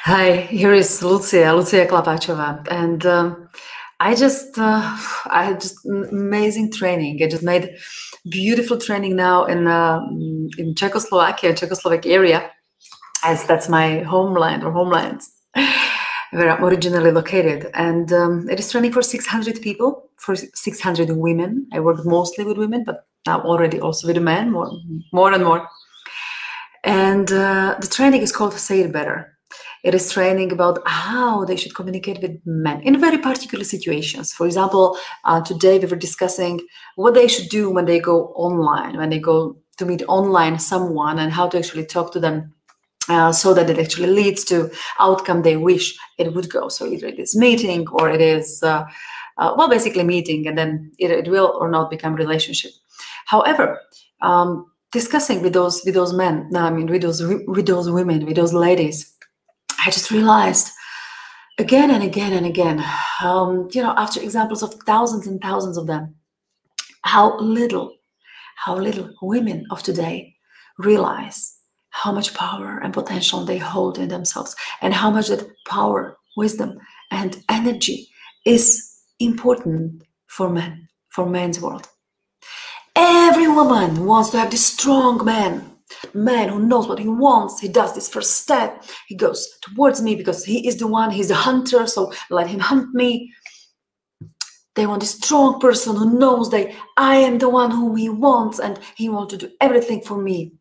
Hi, here is Lucia Klapachova, and I had just amazing training. I just made beautiful training now in Czechoslovak area, as that's my homeland or homelands, where I'm originally located. And it is training for 600 people, for 600 women. I work mostly with women, but now already also with men, more and more. And the training is called Say It Better. It is training about how they should communicate with men in very particular situations. For example, today we were discussing what they should do when they go online, when they go to meet online someone, and how to actually talk to them so that it actually leads to outcome they wish it would go. So either it is meeting or it is, well, basically meeting, and then it will or not become relationship. However, discussing with those men, I mean, with those women, with those ladies, I just realized again and again and again, after examples of thousands and thousands of them, how little women of today realize how much power and potential they hold in themselves, and how much that power, wisdom, and energy is important for men, for men's world. Every woman wants to have this strong man who knows what he wants. He does this first step. He goes towards me because he is the one, he's the hunter, so let him hunt me. They want a strong person who knows that I am the one whom he wants and he wants to do everything for me.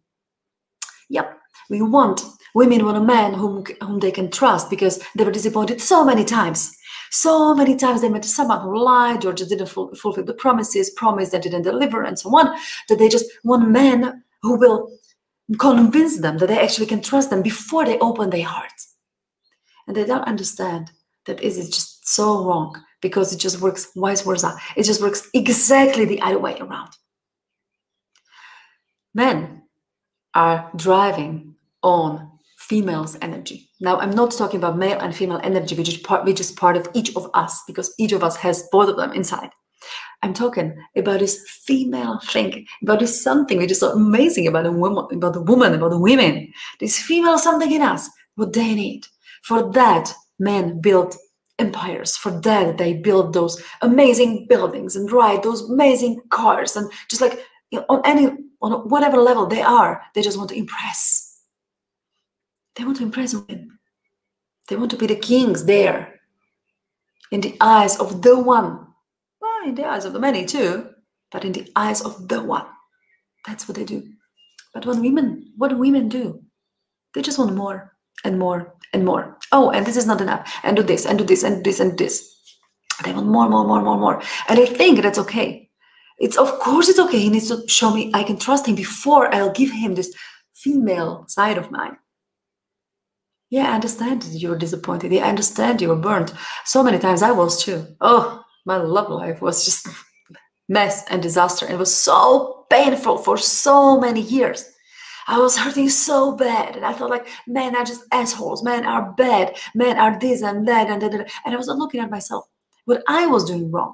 Yep, women want a man whom they can trust, because they were disappointed so many times. So many times they met someone who lied or just didn't fulfill the promised and didn't deliver, and so on, that they just want men who will convince them that they actually can trust them before they open their hearts. And they don't understand that it is just so wrong, because it just works vice versa. It just works exactly the other way around. Men are driving on female's energy. Now, I'm not talking about male and female energy, which is part of each of us, because each of us has both of them inside. I'm talking about this female thing, about this something which is so amazing about the women, this female something in us, what they need. For that, men build empires. For that, they build those amazing buildings and ride those amazing cars, and just like, on whatever level they are, they just want to impress. They want to impress women. They want to be the kings there, in the eyes of the one. Well, in the eyes of the many too, but in the eyes of the one. That's what they do. But what do women do? They just want more and more and more. Oh, and this is not enough. And do this and do this and this and this. They want more. And they think that's okay. Of course it's okay. He needs to show me I can trust him before I'll give him this female side of mine. Yeah, I understand that you were disappointed. Yeah, I understand you were burnt. So many times I was too. Oh, my love life was just mess and disaster. It was so painful for so many years. I was hurting so bad, and I felt like men are just assholes. Men are bad. Men are this and that and that. And I was not looking at myself, what I was doing wrong.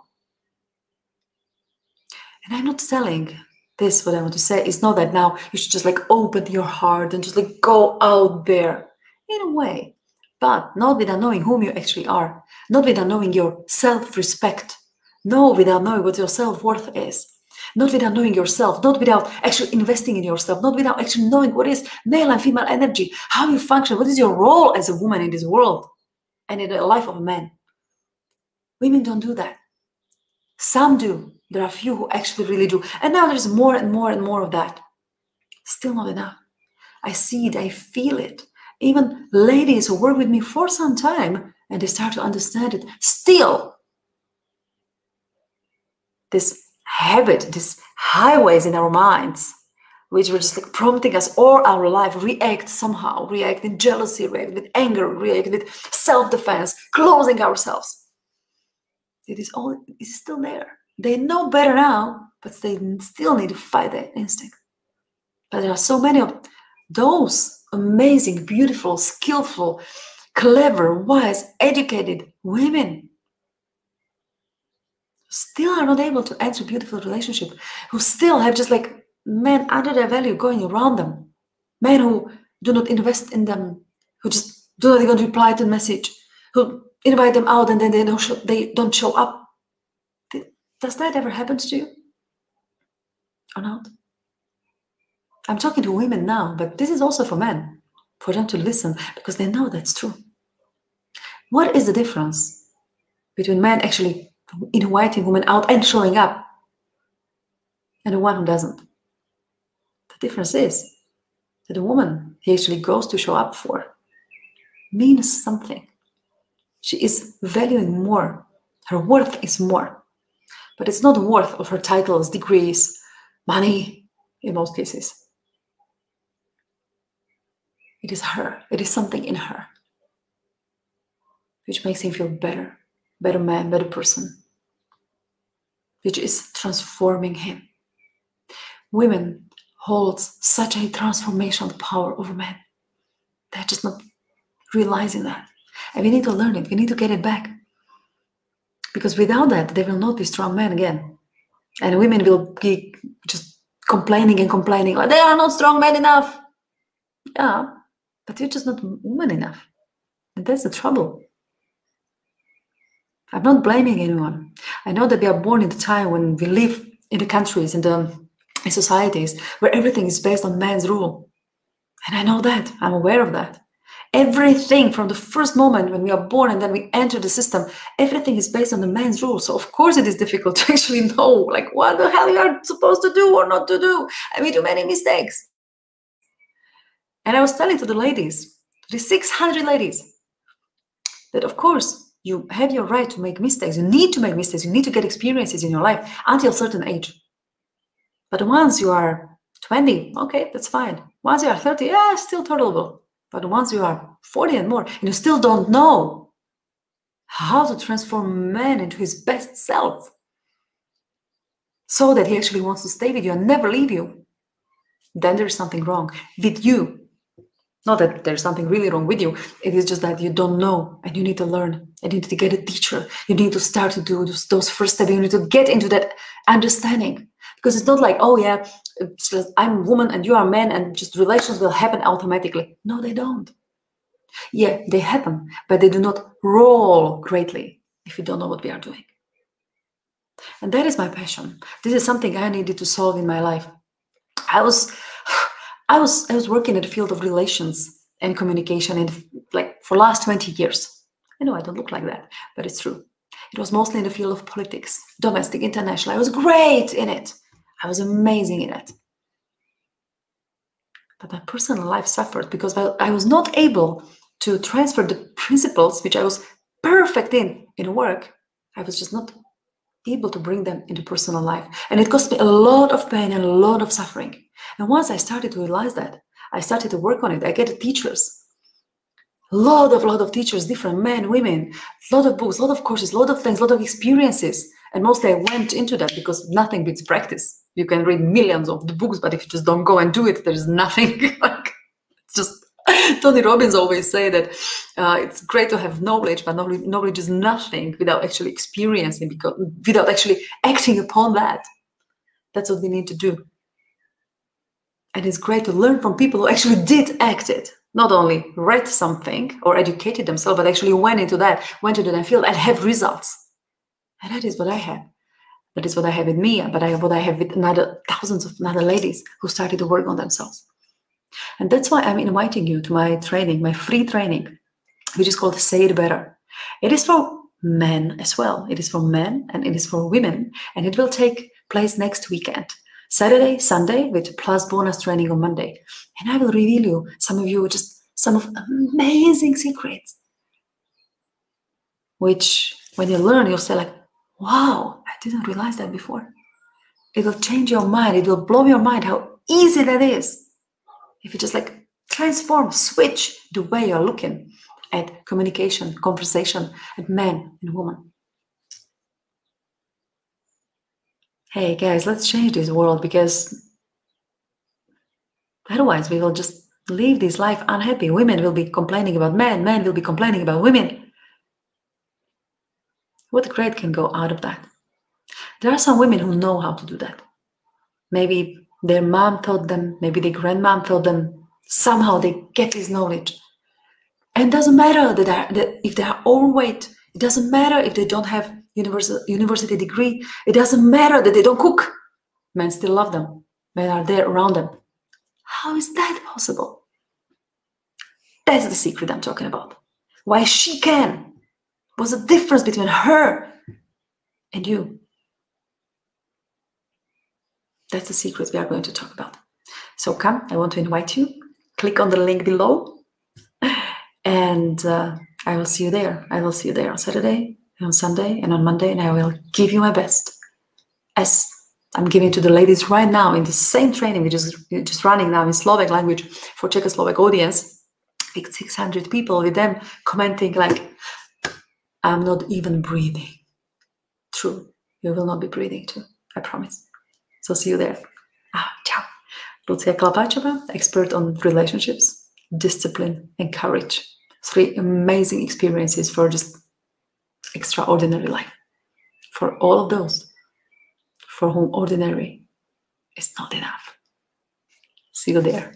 And I'm not telling this, what I want to say is not that now you should just like open your heart and just like go out there. In a way, but not without knowing whom you actually are, not without knowing your self-respect, no, without knowing what your self-worth is, not without knowing yourself, not without actually investing in yourself, not without actually knowing what is male and female energy, how you function, what is your role as a woman in this world and in the life of a man. Women don't do that. Some do. There are few who actually really do. And now there's more and more and more of that. Still not enough. I see it, I feel it. Even ladies who work with me for some time and they start to understand it, still this habit, these highways in our minds, which were just like prompting us all our life, react somehow, react in jealousy, react with anger, react with self-defense, closing ourselves. It is still there. They know better now, but they still need to fight that instinct. But there are so many of those amazing, beautiful, skillful, clever, wise, educated women still are not able to enter a beautiful relationship, who still have just like men under their value going around them, men who do not invest in them, who just do not even reply to the message, who invite them out and then they don't show up. Does that ever happen to you? Or not? I'm talking to women now, but this is also for men, for them to listen, because they know that's true. What is the difference between men actually inviting women out and showing up and the one who doesn't? The difference is that the woman he actually goes to show up for means something. She is valuing more. Her worth is more. But it's not worth of her titles, degrees, money, in most cases. It is her. It is something in her which makes him feel better, better man, better person, which is transforming him. Women hold such a transformational power over men. They're just not realizing that. And we need to learn it. We need to get it back. Because without that, they will not be strong men again. And women will be just complaining and complaining, like, they are not strong men enough. Yeah, but you're just not woman enough. And that's the trouble. I'm not blaming anyone. I know that we are born in a time when we live in the countries, in societies, where everything is based on man's rule. And I know that. I'm aware of that. Everything from the first moment when we are born and then we enter the system, everything is based on the man's rule. So of course it is difficult to actually know, like, what the hell you are supposed to do or not to do. And we do many mistakes. And I was telling to the ladies, the 600 ladies, that of course you have your right to make mistakes. You need to make mistakes. You need to get experiences in your life until a certain age. But once you are 20, okay, that's fine. Once you are 30, yeah, still tolerable. But once you are 40 and more, and you still don't know how to transform man into his best self so that he actually wants to stay with you and never leave you, then there's something wrong with you. Not that there's something really wrong with you. It is just that you don't know and you need to learn. And you need to get a teacher. You need to start to do those first steps. You need to get into that understanding. Because it's not like, oh yeah, it's just, I'm a woman and you are a man and just relations will happen automatically. No, they don't. Yeah, they happen, but they do not roll greatly if you don't know what we are doing. And that is my passion. This is something I needed to solve in my life. I was working in the field of relations and communication and like for the last 20 years. I know I don't look like that, but it's true. It was mostly in the field of politics, domestic, international. I was great in it. I was amazing in it. But my personal life suffered because I was not able to transfer the principles which I was perfect in work. I was just not able to bring them into personal life. And it cost me a lot of pain and a lot of suffering. And once I started to realize that, I started to work on it. I get teachers. A lot of teachers, different men, women, a lot of books, a lot of courses, a lot of things, a lot of experiences. And mostly I went into that because nothing beats practice. You can read millions of the books, but if you just don't go and do it, there's nothing. Like, it's just, Tony Robbins always say that it's great to have knowledge, but knowledge is nothing without actually experiencing, because without actually acting upon that. That's what we need to do. And it's great to learn from people who actually did act it. Not only read something or educated themselves, but actually went into that field and have results. And that is what I have. That is what I have with me, but what I have with thousands of other ladies who started to work on themselves. And that's why I'm inviting you to my training, my free training, which is called Say It Better. It is for men as well. It is for men and it is for women. And it will take place next weekend. Saturday, Sunday, with plus bonus training on Monday. And I will reveal you some of amazing secrets, which when you learn, you'll say like, wow, I didn't realize that before. It will change your mind. It will blow your mind how easy that is. If you just like transform, switch the way you're looking at communication, conversation, at man and woman. Hey guys, let's change this world, because otherwise we will just live this life unhappy. Women will be complaining about men, men will be complaining about women. What great can go out of that? There are some women who know how to do that. Maybe their mom taught them, maybe their grandmom taught them. Somehow they get this knowledge. And it doesn't matter that if they are overweight. It doesn't matter if they don't have university degree. It doesn't matter that they don't cook. Men still love them. Men are there around them. How is that possible? That's the secret I'm talking about. Why she can. What's the difference between her and you? That's the secret we are going to talk about. So come, I want to invite you. Click on the link below. And I will see you there. I will see you there on Saturday, and on Sunday, and on Monday, and I will give you my best. As I'm giving to the ladies right now in the same training, which is just running now in Slovak language for Czechoslovak audience, like 600 people with them commenting like, I'm not even breathing. True, you will not be breathing too, I promise. So see you there. Ciao. Lucia Kalapachova, expert on relationships, discipline, and courage. 3 amazing experiences for just extraordinary life. For all of those for whom ordinary is not enough. See you there.